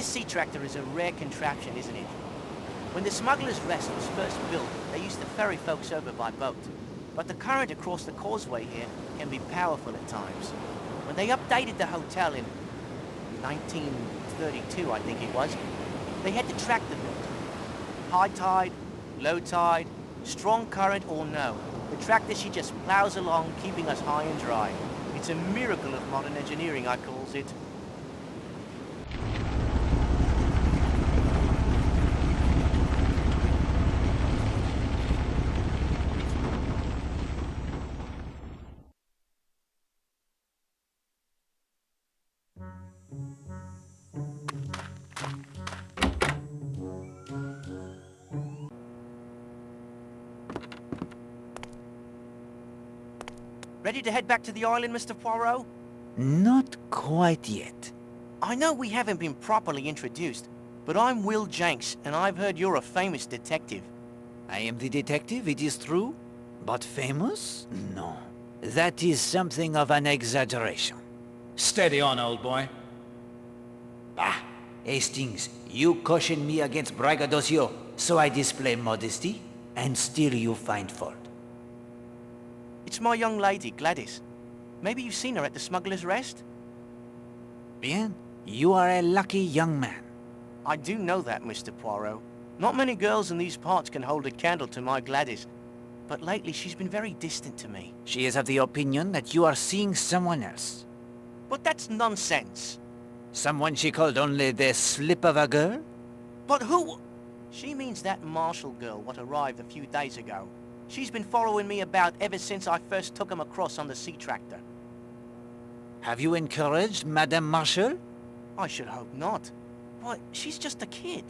sea tractor is a rare contraption, isn't it? When the Smuggler's Rest was first built, they used to ferry folks over by boat. But the current across the causeway here can be powerful at times. When they updated the hotel in 1932, I think it was, they had the tractor built. High tide, low tide, strong current or no. The tractor, she just plows along, keeping us high and dry. It's a miracle of modern engineering, I calls it. Ready to head back to the island, Mr. Poirot? Not quite yet. I know we haven't been properly introduced, but I'm Will Jenks, and I've heard you're a famous detective. I am the detective, it is true. But famous? No. That is something of an exaggeration. Steady on, old boy. Bah! Hastings, you caution me against braggadocio, so I display modesty, and still you find fault. It's my young lady, Gladys. Maybe you've seen her at the Smuggler's Rest? Bien, you are a lucky young man. I do know that, Mr. Poirot. Not many girls in these parts can hold a candle to my Gladys. But lately she's been very distant to me. She is of the opinion that you are seeing someone else. But that's nonsense. Someone she called only the slip of a girl? But who? She means that Marshall girl what arrived a few days ago. She's been following me about ever since I first took him across on the sea tractor. Have you encouraged Madame Marshall? I should hope not. Why, she's just a kid.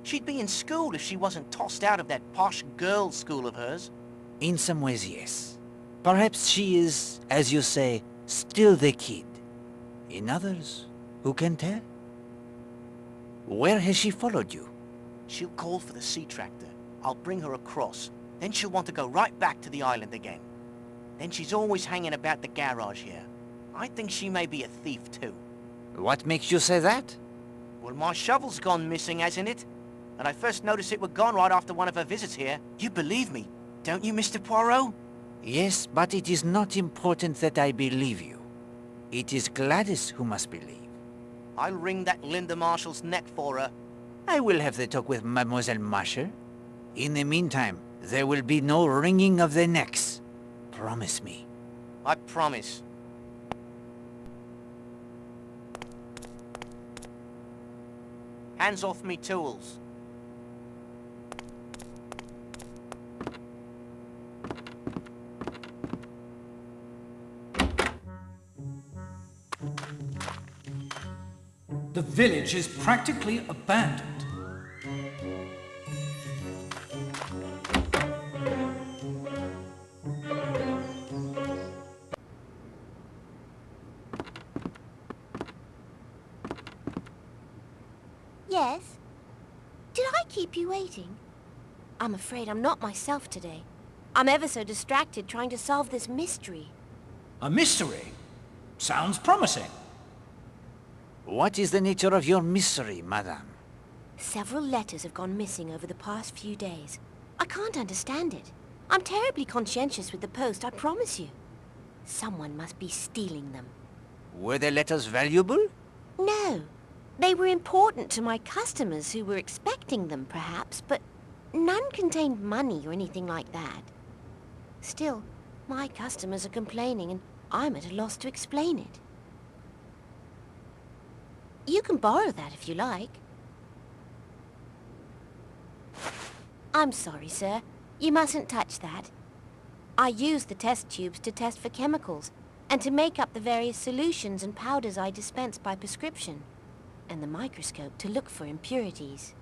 She'd be in school if she wasn't tossed out of that posh girls' school of hers. In some ways, yes. Perhaps she is, as you say, still the kid. In others, who can tell? Where has she followed you? She'll call for the sea tractor. I'll bring her across. Then she'll want to go right back to the island again. Then she's always hanging about the garage here. I think she may be a thief too. What makes you say that? Well, my shovel's gone missing, hasn't it? And I first noticed it were gone right after one of her visits here. You believe me, don't you, Mr. Poirot? Yes, but it is not important that I believe you. It is Gladys who must believe. I'll wring that Linda Marshall's neck for her. I will have the talk with Mademoiselle Marshall. In the meantime, there will be no wringing of the necks. Promise me. I promise. Hands off me tools. The village is practically abandoned. Yes? Did I keep you waiting? I'm afraid I'm not myself today. I'm ever so distracted trying to solve this mystery. A mystery? Sounds promising. What is the nature of your mystery, madame? Several letters have gone missing over the past few days. I can't understand it. I'm terribly conscientious with the post, I promise you. Someone must be stealing them. Were the letters valuable? No. They were important to my customers who were expecting them, perhaps, but none contained money or anything like that. Still, my customers are complaining, and I'm at a loss to explain it. You can borrow that if you like. I'm sorry, sir. You mustn't touch that. I use the test tubes to test for chemicals, and to make up the various solutions and powders I dispense by prescription, and the microscope to look for impurities.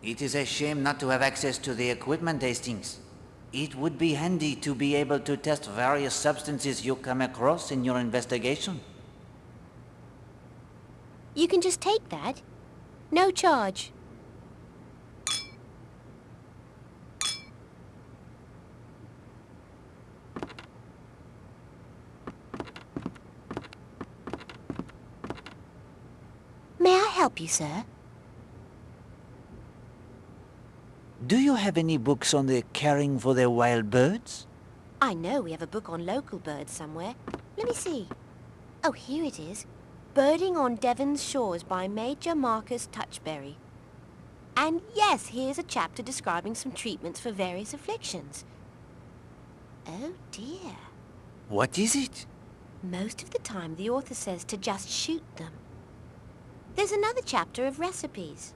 It is a shame not to have access to the equipment, Hastings. It would be handy to be able to test various substances you come across in your investigation. You can just take that. No charge. May I help you, sir? Do you have any books on the caring for the wild birds? I know we have a book on local birds somewhere. Let me see. Oh, here it is. Birding on Devon's Shores by Major Marcus Touchberry. And yes, here's a chapter describing some treatments for various afflictions. Oh dear. What is it? Most of the time the author says to just shoot them. There's another chapter of recipes.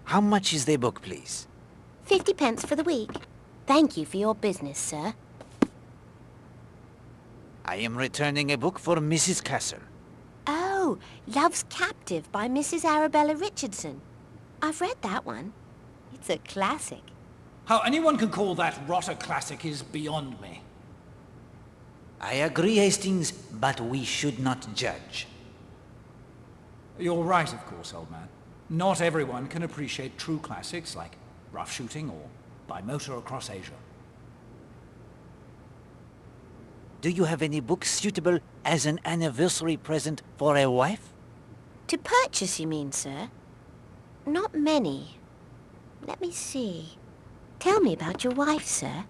How much is the book, please? 50 pence for the week. Thank you for your business, sir. I am returning a book for Mrs. Castle. Oh, Love's Captive by Mrs. Arabella Richardson. I've read that one. It's a classic. How anyone can call that rot a classic is beyond me. I agree, Hastings, but we should not judge. You're right, of course, old man. Not everyone can appreciate true classics like Rough Shooting or By Motor Across Asia. Do you have any books suitable as an anniversary present for a wife? To purchase, you mean, sir? Not many. Let me see. Tell me about your wife, sir.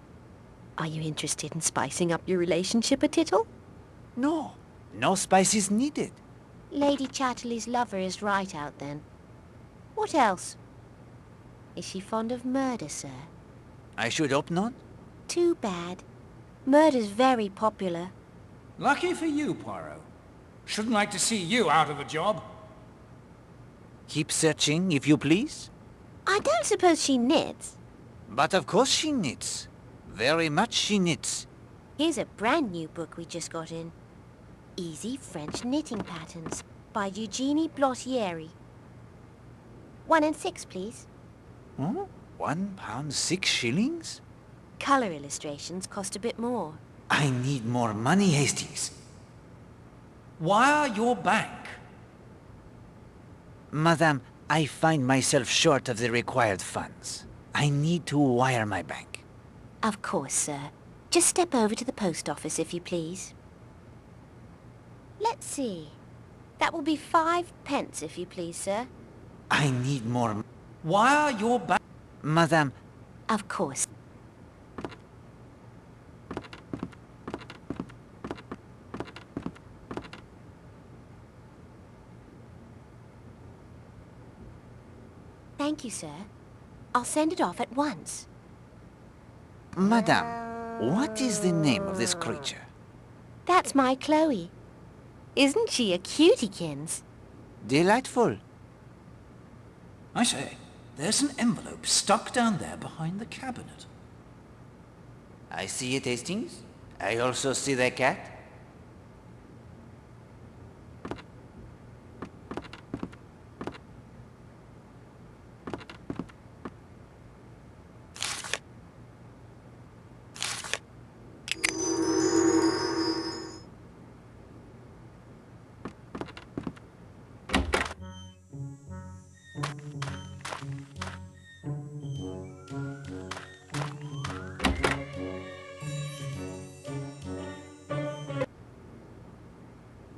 Are you interested in spicing up your relationship a tittle? No. No spice is needed. Lady Chatterley's lover is right out, then. What else? Is she fond of murder, sir? I should hope not. Too bad. Murder's very popular. Lucky for you, Poirot. Shouldn't like to see you out of a job. Keep searching, if you please. I don't suppose she knits. But of course she knits. Very much she knits. Here's a brand new book we just got in. Easy French Knitting Patterns by Eugenie Blottieri. 1 and 6, please. Huh? £1.06? Colour illustrations cost a bit more. I need more money, Hastings. Wire your bank. Madame, I find myself short of the required funds. I need to wire my bank. Of course, sir. Just step over to the post office, if you please. Let's see. That will be 5 pence, if you please, sir. I need more... Wire your bank. Madame, Of course. Thank you, sir. I'll send it off at once. Madame, what is the name of this creature? That's my Chloe. Isn't she a cutiekins? Delightful. I say, there's an envelope stuck down there behind the cabinet. I see it, Hastings. I also see the cat.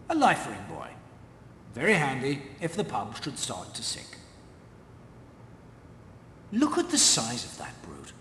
A life ring, boy. Very handy if the pub should start to sink. Look at the size of that brute.